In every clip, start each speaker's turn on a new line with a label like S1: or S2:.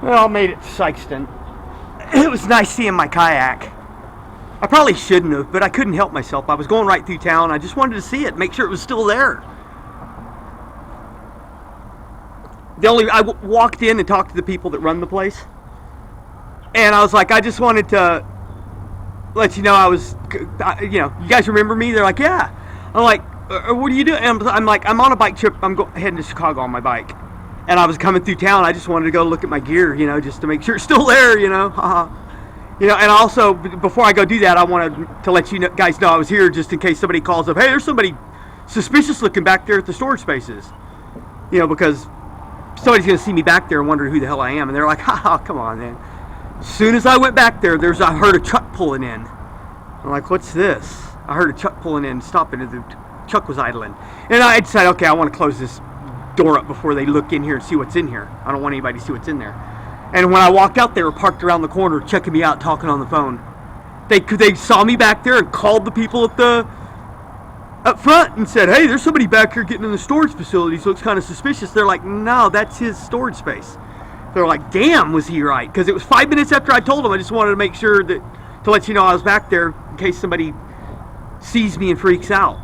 S1: Well, I made it to Sikeston. It was nice seeing my kayak. I probably shouldn't have, but I couldn't help myself. I was going right through town. I just wanted to see it, make sure it was still there. I walked in and talked to the people that run the place. And I was like, I just wanted to let you know you guys remember me? They're like, yeah. I'm like, what are you doing? And I'm like, I'm on a bike trip. I'm heading to Chicago on my bike. And I was coming through town. I just wanted to go look at my gear, just to make sure it's still there, and also, before I go do that, I wanted to let you guys know I was here just in case somebody calls up, hey, there's somebody suspicious looking back there at the storage spaces. Because somebody's going to see me back there and wonder who the hell I am. And they're like, come on, man. As soon as I went back there, I heard a truck pulling in. I'm like, what's this? I heard a truck pulling in, stopping, and the truck was idling. And I decided, okay, I want to close this door up before they look in here and see what's in here. I don't want anybody to see what's in there. And when I walked out, they were parked around the corner, checking me out, talking on the phone. They saw me back there and called the people up front and said, hey, there's somebody back here getting in the storage facility, so it's kind of suspicious. They're like, no, that's his storage space. They're like, damn, was he right? Because it was 5 minutes after I told them. I just wanted to make sure to let you know I was back there in case somebody sees me and freaks out.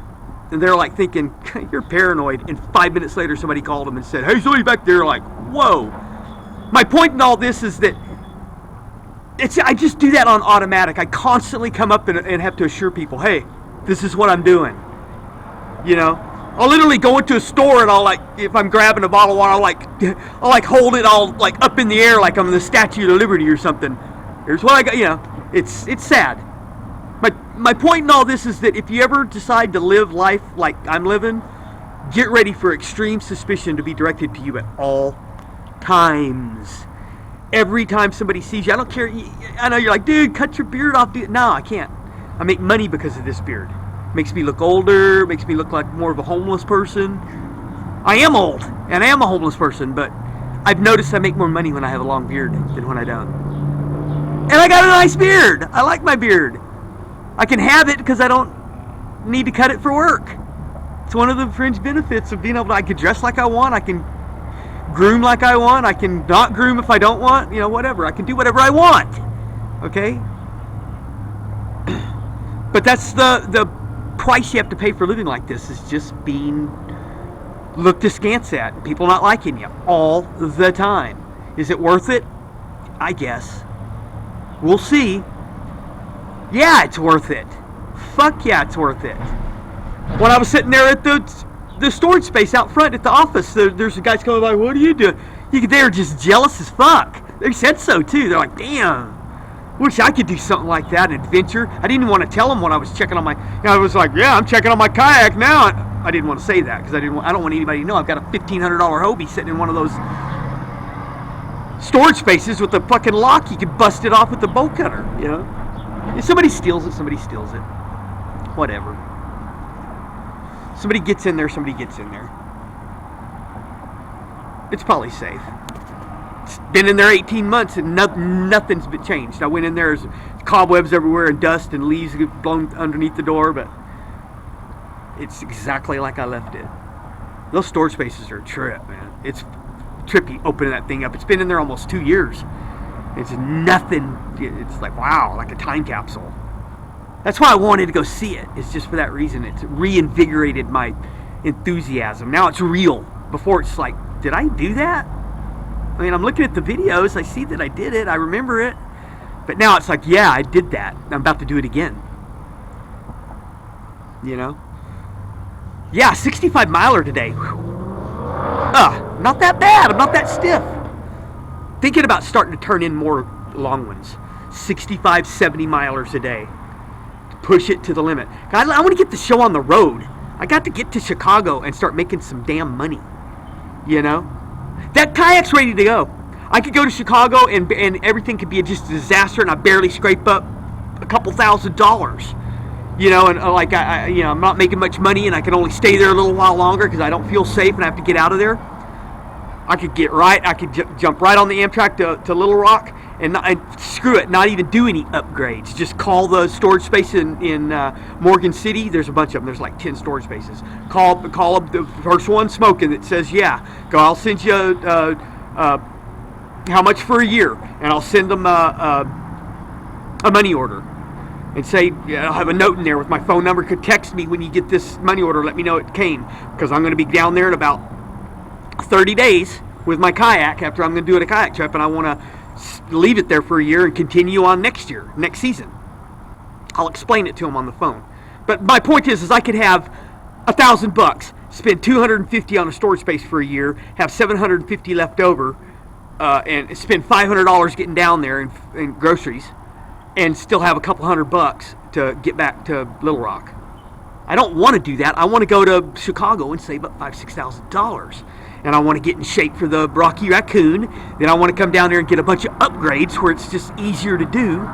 S1: And they're like thinking, you're paranoid. And 5 minutes later, somebody called them and said, hey, somebody back there. Like, whoa. My point in all this is that I just do that on automatic. I constantly come up and have to assure people, hey, this is what I'm doing. I'll literally go into a store and if I'm grabbing a bottle of water, I'll hold it all up in the air like I'm the Statue of Liberty or something. Here's what I got, it's sad. My point in all this is that if you ever decide to live life like I'm living, get ready for extreme suspicion to be directed to you at all times. Every time somebody sees you, I don't care. I know you're like, dude, cut your beard off. No, I can't. I make money because of this beard. Makes me look older, makes me look like more of a homeless person. I am old, and I am a homeless person, but I've noticed I make more money when I have a long beard than when I don't. And I got a nice beard. I like my beard. I can have it because I don't need to cut it for work. It's one of the fringe benefits of being able to, I can dress like I want, I can groom like I want, I can not groom if I don't want, whatever. I can do whatever I want, okay? But that's the price you have to pay for living like this, is just being looked askance at, people not liking you all the time. Is it worth it? I guess. We'll see. Yeah, it's worth it. Fuck yeah, it's worth it. When I was sitting there at the storage space out front at the office, there's a guys coming by, what are you doing? They were just jealous as fuck. They said so too. They're like, damn, wish I could do something like that, an adventure. I didn't even want to tell them when I was checking on my, I was like, yeah, I'm checking on my kayak now. I didn't want to say that because I don't want anybody to know I've got a $1,500 Hobie sitting in one of those storage spaces with a fucking lock. You can bust it off with the bolt cutter, If somebody steals it, somebody steals it. Whatever. Somebody gets in there, somebody gets in there. It's probably safe. It's been in there 18 months and nothing's been changed. I went in there, there's cobwebs everywhere and dust and leaves blown underneath the door, but it's exactly like I left it. Those storage spaces are a trip, man. It's trippy opening that thing up. It's been in there almost 2 years. It's nothing. It's like, wow, like a time capsule. That's why I wanted to go see it. It's just for that reason. It's reinvigorated my enthusiasm. Now it's real. Before it's like, did I do that? I mean, I'm looking at the videos. I see that I did it. I remember it. But now it's like, yeah, I did that. I'm about to do it again. Yeah, 65 miler today. Not that bad. I'm not that stiff. Thinking about starting to turn in more long ones. 65, 70 milers a day. Push it to the limit. I want to get the show on the road. I got to get to Chicago and start making some damn money. That kayak's ready to go. I could go to Chicago and everything could be just a disaster and I barely scrape up a couple $1,000. I'm not making much money and I can only stay there a little while longer because I don't feel safe and I have to get out of there. I could jump right on the Amtrak to Little Rock and screw it, not even do any upgrades. Just call the storage space in Morgan City. There's a bunch of them. There's like 10 storage spaces. Call up the first one smoking that says, yeah, go, I'll send you how much for a year, and I'll send them a money order and say, I'll have a note in there with my phone number. Could text me when you get this money order, let me know it came, because I'm going to be down there in about 30 days with my kayak after I'm going to do a kayak trip, and I want to leave it there for a year and continue on next season. I'll explain it to them on the phone. But my point is I could have $1,000, spend $250 on a storage space for a year, have $750 left over, and spend $500 getting down there in groceries, and still have a couple $100 to get back to Little Rock. I don't want to do that. I want to go to Chicago and save up $5,000-$6,000. And I want to get in shape for the Rocky Raccoon. Then I want to come down there and get a bunch of upgrades where it's just easier to do.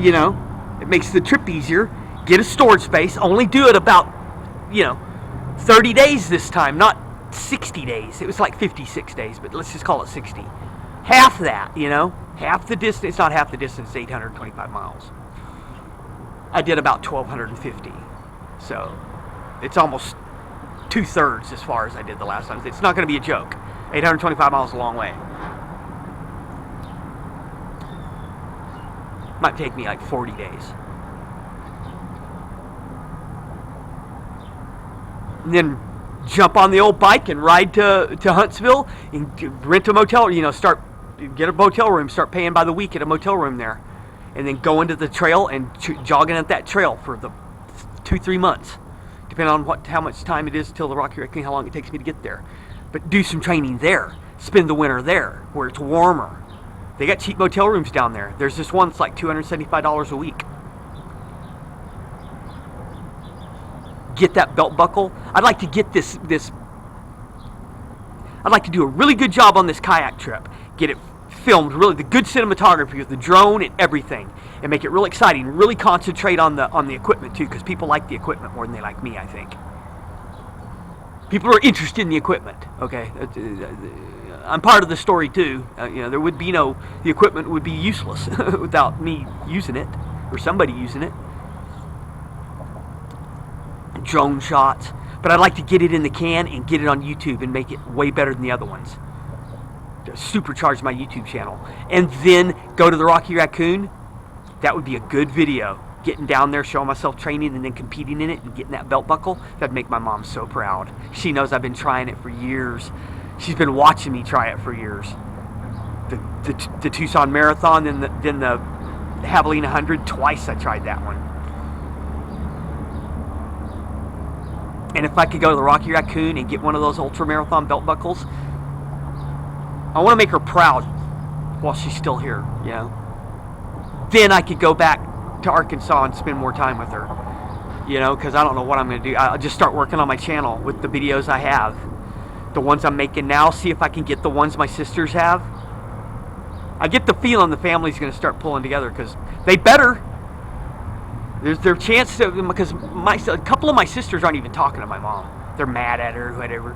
S1: You know, it makes the trip easier. Get a storage space. Only do it about, 30 days this time, not 60 days. It was like 56 days, but let's just call it 60. Half that, half the distance. It's not half the distance, 825 miles. I did about 1,250. So it's almost 2/3 as far as I did the last time. It's not going to be a joke. 825 miles is a long way. Might take me like 40 days. And then jump on the old bike and ride to Huntsville and rent a motel, get a motel room, start paying by the week at a motel room there. And then go into the trail and jogging at that trail for the 2-3 months. Depending on how much time it is till the Rocky Raccoon, how long it takes me to get there. But do some training there. Spend the winter there, where it's warmer. They got cheap motel rooms down there. There's this one that's like $275 a week. Get that belt buckle. I'd like to get this. I'd like to do a really good job on this kayak trip. Get it filmed, really the good cinematography with the drone and everything, and make it real exciting. Really concentrate on the equipment too, because people like the equipment more than they like me, I think. People are interested in the equipment. Okay, I'm part of the story too. There would be the equipment would be useless without me using it or somebody using it. Drone shots, but I'd like to get it in the can and get it on YouTube and make it way better than the other ones. Supercharge my YouTube channel, and then go to the Rocky Raccoon. That would be a good video. Getting down there, showing myself training, and then competing in it and getting that belt buckle. That'd make my mom so proud. She knows I've been trying it for years. She's been watching me try it for years. The Tucson Marathon, then the Javelina 100. Twice I tried that one. And if I could go to the Rocky Raccoon and get one of those ultra marathon belt buckles, I want to make her proud while she's still here, Then I could go back to Arkansas and spend more time with her, because I don't know what I'm going to do. I'll just start working on my channel with the videos I have. The ones I'm making now, see if I can get the ones my sisters have. I get the feeling the family's going to start pulling together, because they better. There's their chance to, because a couple of my sisters aren't even talking to my mom. They're mad at her, whatever.